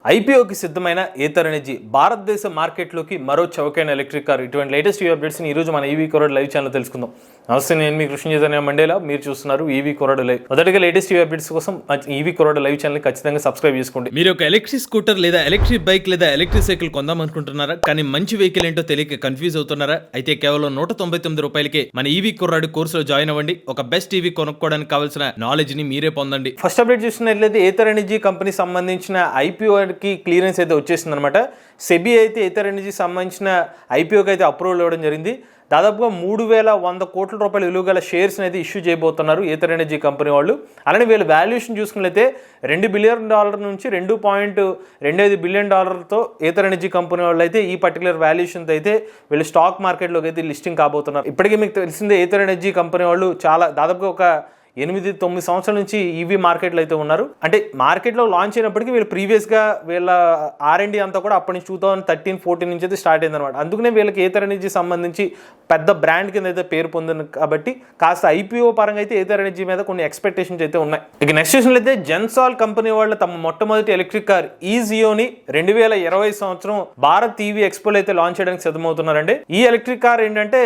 ఐపీఓకి సిద్ధమైన Ather energy భారతదేశ మార్కెట్లోకి మరో చౌకైన ఎలక్ట్రిక్ కార్. ఇటువంటి లేటెస్ట్ అప్డేట్స్ని ఈరోజు మన ఈవీ కొరడ్ లైవ్ ఛానల్ తెలుసుకుందాం. నమస్తే, నేను మీ కృష్ణ చైతన్య మండేలా, మీరు చూస్తున్నారు ఈవీ కొరడ్ లైవ్. మొదటిగా లేటెస్ట్ అప్డేట్స్ కోసం ఈవీ కొరడ్ లైవ్ ఛానల్ ఖచ్చితంగా సబ్స్క్రైబ్ చేసుకోండి. మీరు ఒక ఎలక్ట్రిక్ స్కూటర్ లేదా ఎలక్ట్రిక్ బైక్ లేదా ఎలక్ట్రిక్ సైకిల్ కొందాం అనుకుంటున్నారా? కానీ మంచి వెహికల్ ఏంటో తెలియక కన్ఫ్యూజ్ అవుతున్నారా? అయితే కేవలం ₹199 మన ఈవీ కొరడ్ కోర్సులో జాయిన్ అవ్వండి. ఒక బెస్ట్ ఈవీ కొనుక్కోవడానికి కావాల్సిన నాలెడ్జ్ ని మీరే పొందండి. ఫస్ట్ అప్డేట్ చూసినట్లయితే ఏథర్ ఎనర్జీ కంపెనీ సంబంధించిన ఐపీఓకి క్లియరెన్స్ అయితే వచ్చేసింది అనమాట. సెబీ అయితే ఏథర్ ఎనర్జీ సంబంధించిన ఐపీఓకి అయితే అప్రూవల్ ఇవ్వడం జరిగింది. దాదాపుగా 3100 కోట్ల రూపాయల విలువ గల షేర్స్ని అయితే ఇష్యూ చేయబోతున్నారు ఏథర్ ఎనర్జీ కంపెనీ వాళ్ళు. అలానే వీళ్ళ వాల్యుయేషన్ చూసుకున్నట్లయితే $2 బిలియన్ నుంచి $2.25 బిలియన్ ఏథర్ ఎనర్జీ కంపెనీ వాళ్ళు అయితే ఈ పర్టికులర్ వాల్యుయేషన్తో అయితే వీళ్ళు స్టాక్ మార్కెట్లోకి అయితే లిస్టింగ్ కాబోతున్నారు. ఇప్పటికీ మీకు తెలిసిందే, ఏథర్ ఎనర్జీ కంపెనీ వాళ్ళు చాలా దాదాపుగా ఒక 8-9 సంవత్సరాల నుంచి ఈవీ మార్కెట్లో అయితే ఉన్నారు. అంటే మార్కెట్లో లాంచ్ అయినప్పటికీ వీళ్ళు ప్రీవియస్గా వీళ్ళ R&D అంతా కూడా అప్పటి నుంచి 2013-14 నుంచి అయితే స్టార్ట్ అయింది అనమాట. అందుకనే వీళ్ళకి ఏథర్ ఎనర్జీ సంబంధించి పెద్ద బ్రాండ్ కింద అయితే పేరు పొందింది. కాబట్టి కాస్త ఐపీఓ పరంగా అయితే ఏథర్ ఎనర్జీ మీద కొన్ని ఎక్స్పెక్టేషన్స్ అయితే ఉన్నాయి. ఇక నెక్స్ట్ చూసినట్లయితే అయితే జెన్సాల్ కంపెనీ వాళ్ళు తమ మొట్టమొదటి ఎలక్ట్రిక్ కార్ ఈజియోని 2020 సంవత్సరం భారత్ ఈవీ ఎక్స్పోలో అయితే లాంచ్ చేయడానికి సిద్ధమవుతున్నారండి. ఈ ఎలక్ట్రిక్ కార్ ఏంటంటే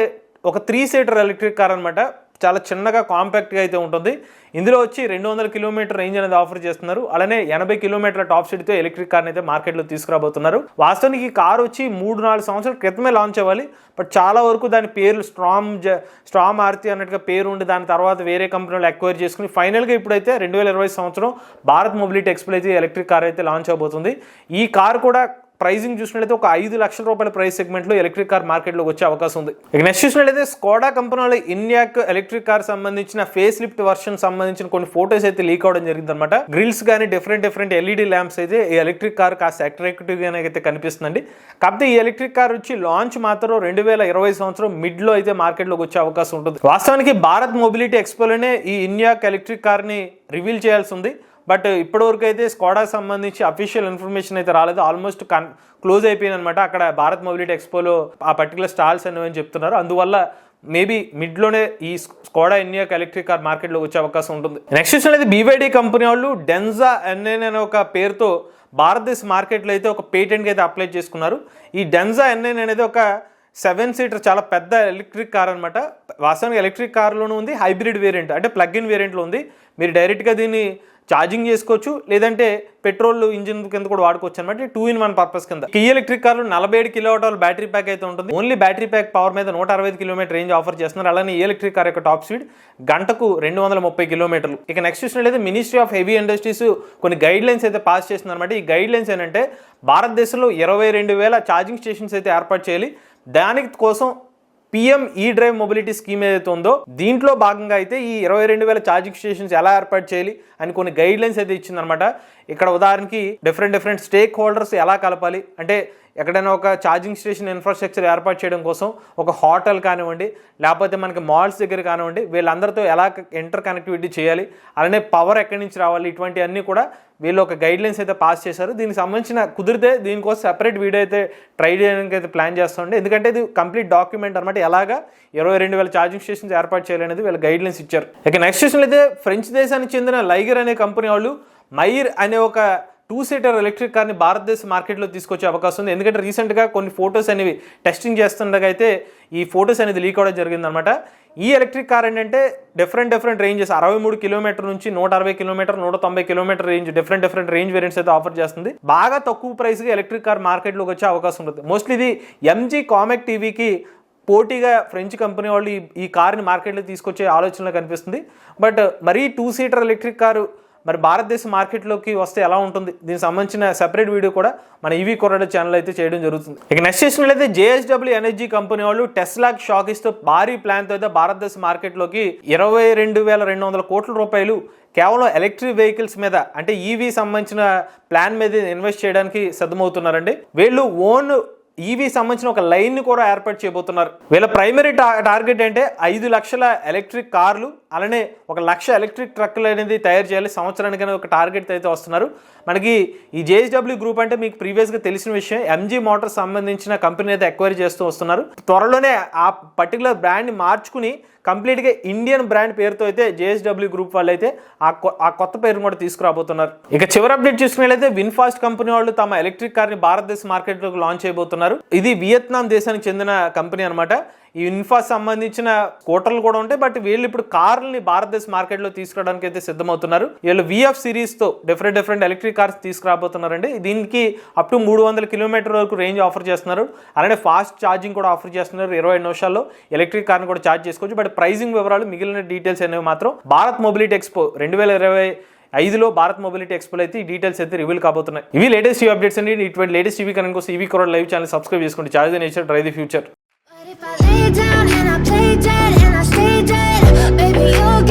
ఒక 3 సీటర్ ఎలక్ట్రిక్ కార్ అనమాట. చాలా చిన్నగా కాంపాక్ట్గా అయితే ఉంటుంది. ఇందులో వచ్చి 200 కిలోమీటర్ రేంజ్ అనేది ఆఫర్ చేస్తున్నారు. అలానే 80 కిలోమీటర్ల టాప్ స్పీడ్తో ఎలక్ట్రిక్ కార్ని అయితే మార్కెట్లో తీసుకురాబోతున్నారు. వాస్తవానికి ఈ కార్ వచ్చి 3-4 సంవత్సరాల క్రితమే లాంచ్ అవ్వాలి. బట్ చాలా వరకు దాని పేర్లు స్ట్రామ్ ఆర్తి అన్నట్టుగా పేరు ఉండి దాని తర్వాత వేరే కంపెనీలు ఎక్వైర్ చేసుకుని ఫైనల్గా ఇప్పుడైతే 2020 సంవత్సరం భారత్ మొబిలిటీ ఎక్స్పో అయితే ఎలక్ట్రిక్ కార్ అయితే లాంచ్ అవబోతుంది. ఈ కార్ కూడా ప్రైజింగ్ చూసినట్లయితే ఒక $5 లక్షల ప్రైస్ సెగ్మెంట్లో ఎలక్ట్రిక్ కార్ మార్కెట్లోకి వచ్చే అవకాశం ఉంది. ఇక నెక్స్ట్ చూసినట్లయితే స్కోడా కంపెనీ ఇన్యాక్ ఎలక్ట్రిక్ కార్ సంబంధించిన ఫేస్ లిఫ్ట్ వర్షన్ సంబంధించిన కొన్ని ఫోటోస్ అయితే లీక్ అవడం జరిగింది అనమాట. గ్రిల్స్ కానీ డిఫరెంట్ ఎల్ఈడి ల్యాంప్స్ అయితే ఈ ఎలక్ట్రిక్ కార్ కాస్త అట్రాక్టివ్ గానే అయితే కనిపిస్తుందండి. కాకపోతే ఈ ఎలక్ట్రిక్ కార్ వచ్చి లాంచ్ మాత్రం 2020 సంవత్సరం మిడ్ లో అయితే మార్కెట్లోకి వచ్చే అవకాశం ఉంటుంది. వాస్తవానికి భారత్ మొబిలిటీ ఎక్స్పోలోనే ఈ ఇన్యాక్ ఎలక్ట్రిక్ కార్ ని రివీల్ చేయాల్సి ఉంది. బట్ ఇప్పటివరకు అయితే స్కోడాకి సంబంధించి అఫీషియల్ ఇన్ఫర్మేషన్ అయితే రాలేదు. ఆల్మోస్ట్ క్లోజ్ అయిపోయింది అనమాట. అక్కడ భారత్ మొబిలిటీ ఎక్స్పోలో ఆ పర్టికులర్ స్టాల్స్ అని చెప్తున్నారు. అందువల్ల మేబీ మిడ్లోనే ఈ స్కోడా ఇన్యాక్ ఎలక్ట్రిక్ కార్ మార్కెట్లో వచ్చే అవకాశం ఉంటుంది. నెక్స్ట్ విషయం అయితే BYD కంపెనీ వాళ్ళు డెన్జా NN అనే ఒక పేరుతో భారతదేశ మార్కెట్లో అయితే ఒక పేటెంట్కి అయితే అప్లై చేసుకున్నారు. ఈ డెన్జా NN అనేది ఒక 7 సీటర్ చాలా పెద్ద ఎలక్ట్రిక్ కార్ అనమాట. వాస్తవానికి ఎలక్ట్రిక్ కార్లోనూ ఉంది, హైబ్రిడ్ వేరియంట్ అంటే ప్లగ్ ఇన్ వేరియంట్లో ఉంది. మీరు డైరెక్ట్గా దీన్ని ఛార్జింగ్ చేసుకోవచ్చు, లేదంటే పెట్రోల్ ఇంజిన్ కింద కూడా వాడుకోవచ్చు అనమాట. 2-in-1 పర్పస్ కింద. ఈ ఎలక్ట్రిక్ కార్లు 47 కిలోవాట్ బ్యాటరీ ప్యాక్ అయితే ఉంటుంది. ఓన్లీ బ్యాటరీ ప్యాక్ పవర్ మీద 165 కిలోమీటర్ రేంజ్ ఆఫర్ చేస్తున్నారు. అలానే ఈ ఎలక్ట్రిక్ కార్ యొక్క టాప్ స్పీడ్ గంటకు 230 కిలోమీటర్లు. ఇక నెక్స్ట్ చూసినట్లయితే మినిస్ట్రీ ఆఫ్ హెవీ ఇండస్ట్రీస్ కొన్ని గైడ్ లైన్స్ అయితే పాస్ చేస్తుంది అనమాట. ఈ గైడ్ లైన్స్ ఏంటంటే భారతదేశంలో 22,000 ఛార్జింగ్ స్టేషన్స్ అయితే ఏర్పాటు చేయాలి. దాని కోసం PM E-డ్రైవ్ మొబిలిటీ స్కీమ్ ఏదైతే ఉందో దీంట్లో భాగంగా అయితే ఈ 22,000 ఛార్జింగ్ స్టేషన్స్ ఎలా ఏర్పాటు చేయాలి అని కొన్ని గైడ్ లైన్స్ అయితే ఇచ్చిందనమాట. ఇక్కడ ఉదాహరణకి డిఫరెంట్ స్టేక్ హోల్డర్స్ ఎలా కలపాలి అంటే ఎక్కడైనా ఒక ఛార్జింగ్ స్టేషన్ ఇన్ఫ్రాస్ట్రక్చర్ ఏర్పాటు చేయడం కోసం ఒక హోటల్ కానివ్వండి, లేకపోతే మనకి మాల్స్ దగ్గర కానివ్వండి, వీళ్ళందరితో ఎలా ఇంటర్ కనెక్టివిటీ చేయాలి, అలానే పవర్ ఎక్కడి నుంచి రావాలి, ఇటువంటివన్నీ కూడా వీళ్ళు ఒక గైడ్ లైన్స్ అయితే పాస్ చేశారు. దీనికి సంబంధించిన కుదిరితే దీనికోసం సెపరేట్ వీడియో అయితే ట్రై చేయడానికి అయితే ప్లాన్ చేస్తామండి. ఎందుకంటే ఇది కంప్లీట్ డాక్యుమెంట్ అనమాట. ఎలాగా 22,000 ఛార్జింగ్ స్టేషన్స్ ఏర్పాటు చేయాలనేది వీళ్ళు గైడ్ లైన్స్ ఇచ్చారు. ఇక నెక్స్ట్ స్టేషన్ అయితే ఫ్రెంచ్ దేశానికి చెందిన లైగర్ అనే కంపెనీ వాళ్ళు మైర్ అనే ఒక 2 సీటర్ ఎలక్ట్రిక్ కార్ని భారతదేశ మార్కెట్లో తీసుకొచ్చే అవకాశం ఉంది. ఎందుకంటే రీసెంట్గా కొన్ని ఫోటోస్ అనేవి టెస్టింగ్ చేస్తుండగా అయితే ఈ ఫోటోస్ అనేది లీక్ అవ్వడం జరిగిందనమాట. ఈ ఎలక్ట్రిక్ కార్ ఏంటంటే డిఫరెంట్ రేంజెస్ 63 కిలోమీటర్ నుంచి 160 kilometre 190 kilometre range different range variants అయితే ఆఫర్ చేస్తుంది. బాగా తక్కువ ప్రైస్గా ఎలక్ట్రిక్ కార్ మార్కెట్లోకి వచ్చే అవకాశం ఉంటుంది. మోస్ట్లీ ఇది MG కామెక్ టీవీకి పోటీగా ఫ్రెంచ్ కంపెనీ వాళ్ళు ఈ కార్ని మార్కెట్లో తీసుకొచ్చే ఆలోచనలో కనిపిస్తుంది. బట్ మరీ 2 సీటర్ ఎలక్ట్రిక్ కారు మరి భారతదేశ మార్కెట్లోకి వస్తే ఎలా ఉంటుంది, దీనికి సంబంధించిన సెపరేట్ వీడియో కూడా మన ఈవీ కొరడ ఛానల్ అయితే చేయడం జరుగుతుంది. ఇక నెక్స్ట్ చేసినట్లయితే JSW ఎనర్జీ కంపెనీ వాళ్ళు టెస్లాకి షాక్ ఇస్తూ భారీ ప్లాన్తో అయితే భారతదేశ మార్కెట్లోకి 22,200 కోట్ల రూపాయలు కేవలం ఎలక్ట్రిక్ వెహికల్స్ మీద అంటే ఈవీ సంబంధించిన ప్లాన్ మీద ఇన్వెస్ట్ చేయడానికి సిద్ధమవుతున్నారండి. వీళ్ళు ఓన్ ఈవీ సంబంధించిన ఒక లైన్ ని కూడా ఏర్పాటు చేయబోతున్నారు. వీళ్ళ ప్రైమరీ టార్గెట్ అంటే 5 లక్షల ఎలక్ట్రిక్ కార్లు, అలానే 1 లక్ష ఎలక్ట్రిక్ ట్రక్లు అనేది తయారు చేయాలి సంవత్సరానికి ఒక టార్గెట్ అయితే వస్తున్నారు. మనకి ఈ JSW గ్రూప్ అంటే మీకు ప్రీవియస్గా తెలిసిన విషయం, MG మోటార్స్ సంబంధించిన కంపెనీ అయితే ఎక్వైరీ చేస్తూ వస్తున్నారు. త్వరలోనే ఆ పర్టికులర్ బ్రాండ్ని మార్చుకుని కంప్లీట్గా ఇండియన్ బ్రాండ్ పేరుతో అయితే JSW గ్రూప్ వాళ్ళు అయితే ఆ కొత్త పేరును కూడా తీసుకురాబోతున్నారు. ఇక చివరి అప్డేట్ చూసుకున్నట్లయితే విన్ఫాస్ట్ కంపెనీ వాళ్ళు తమ ఎలక్ట్రిక్ కార్ని భారతదేశ మార్కెట్లోకి లాంచ్ చేయబోతున్నారు. ఇది వియత్నాం దేశానికి చెందిన కంపెనీ అనమాట. ఈ ఇన్ఫాస్ సంబంధించిన స్కూటర్లు కూడా ఉంటాయి, బట్ వీళ్ళు ఇప్పుడు కార్లని భారతదేశ మార్కెట్లో తీసుకురావడానికి అయితే సిద్ధమవుతున్నారు. వీళ్ళు VF సిరీస్తో డిఫరెంట్ ఎలక్ట్రిక్ కార్స్ తీసుకురాబోతున్నారండి. దీనికి అప్ టు 300 కిలోమీటర్ వరకు రేంజ్ ఆఫర్ చేస్తున్నారు. అలానే ఫాస్ట్ ఛార్జింగ్ కూడా ఆఫర్ చేస్తున్నారు. 25 నిమిషాల్లో ఎలక్ట్రిక్ కార్ని కూడా ఛార్జ్ చేసుకోవచ్చు. బట్ ప్రైజింగ్ వివరాలు, మిగిలిన డీటెయిల్స్ అనేవి మాత్రం భారత్ మొబిలిటీ ఎక్స్పో 2025లో భారత్ మొబిలిటీ ఎక్స్పోలో అయితే ఈ డీటెయిల్స్ అయితే రివీల్ కాబోతున్నాయి. ఇవి లేటెస్ట్ టీవీ అప్డేట్స్ అండి. ఇటువంటి లేటెస్ట్ టీవీ కరెంట్ కోసం ఈవీ కొరడ్ లైవ్ ఛానల్ సబ్స్క్రైబ్ చేసుకోండి. Charge the nature, drive the future. If I lay down and I play dead and I stay dead, baby, you'll